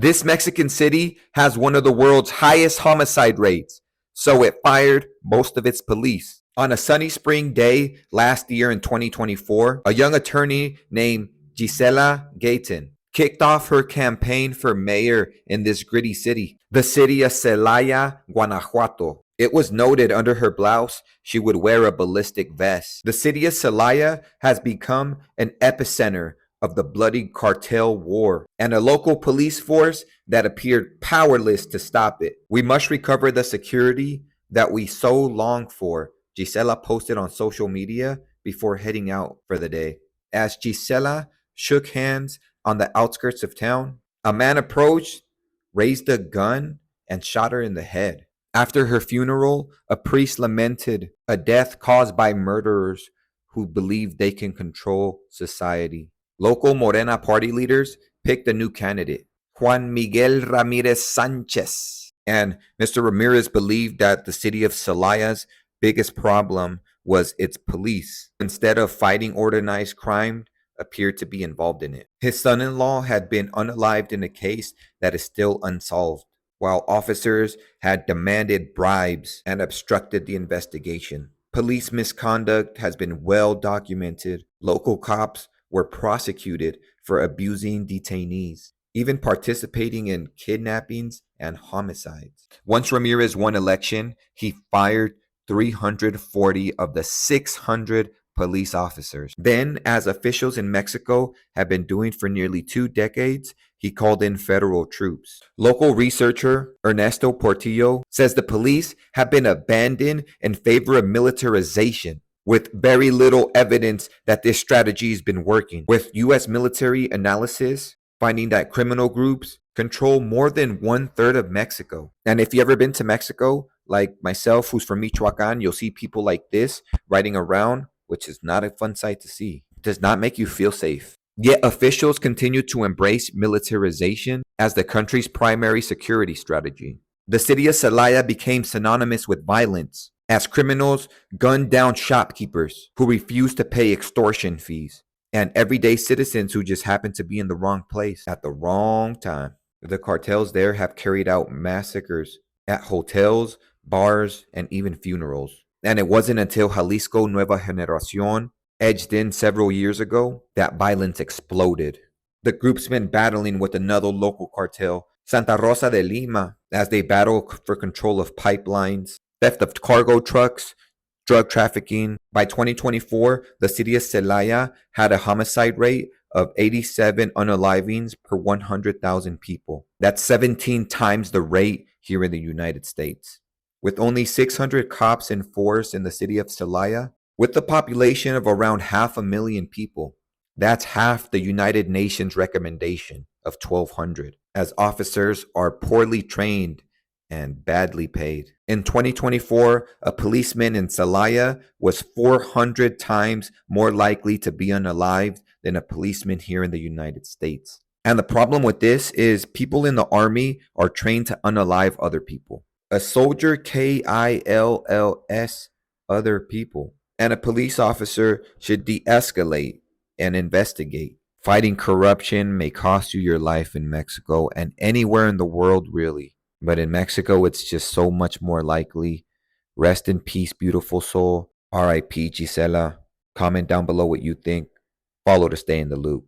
This Mexican city has one of the world's highest homicide rates, so it fired most of its police. On a sunny spring day last year in 2024, a young attorney named Gisela Gayton kicked off her campaign for mayor in this gritty city, the city of Celaya, Guanajuato. It was noted under her blouse she would wear a ballistic vest. The city of Celaya has become an epicenter of the bloody cartel war and a local police force that appeared powerless to stop it. We must recover the security that we so long for, Gisela posted on social media before heading out for the day. As Gisela shook hands on the outskirts of town, a man approached, raised a gun, and shot her in the head. After her funeral, a priest lamented a death caused by murderers who believe they can control society. Local Morena party leaders picked a new candidate, Juan Miguel Ramirez Sanchez. And Mr. Ramirez believed that the city of Celaya's biggest problem was its police, instead of fighting organized crime, appeared to be involved in it. His son-in-law had been unalived in a case that is still unsolved, while officers had demanded bribes and obstructed the investigation. Police misconduct has been well documented. Local cops were prosecuted for abusing detainees, even participating in kidnappings and homicides. Once Ramirez won election, he fired 340 of the 600 police officers. Then, as officials in Mexico have been doing for nearly 2 decades, he called in federal troops. Local researcher Ernesto Portillo says the police have been abandoned in favor of militarization, with very little evidence that this strategy has been working, with U.S. military analysis finding that criminal groups control more than 1/3 of Mexico. And if you've ever been to Mexico, like myself, who's from Michoacan, you'll see people like this riding around, which is not a fun sight to see. It does not make you feel safe. Yet officials continue to embrace militarization as the country's primary security strategy. The city of Celaya became synonymous with violence as criminals gunned down shopkeepers who refused to pay extortion fees, and everyday citizens who just happened to be in the wrong place at the wrong time. The cartels there have carried out massacres at hotels, bars, and even funerals. And it wasn't until Jalisco Nueva Generación edged in several years ago that violence exploded. The group's been battling with another local cartel, Santa Rosa de Lima, as they battle for control of pipelines, theft of cargo trucks, drug trafficking. By 2024, the city of Celaya had a homicide rate of 87 unalivings per 100,000 people. That's 17 times the rate here in the United States. With only 600 cops in force in the city of Celaya, with the population of around 500,000 people, that's half the United Nations recommendation of 1,200, as officers are poorly trained and badly paid. In 2024, a policeman in Celaya was 400 times more likely to be unalived than a policeman here in the United States. And the problem with this is people in the army are trained to unalive other people. A soldier, KILLS, other people. And a police officer should de-escalate and investigate. Fighting corruption may cost you your life in Mexico and anywhere in the world, really. But in Mexico, it's just so much more likely. Rest in peace, beautiful soul. R.I.P. Gisela. Comment down below what you think. Follow to stay in the loop.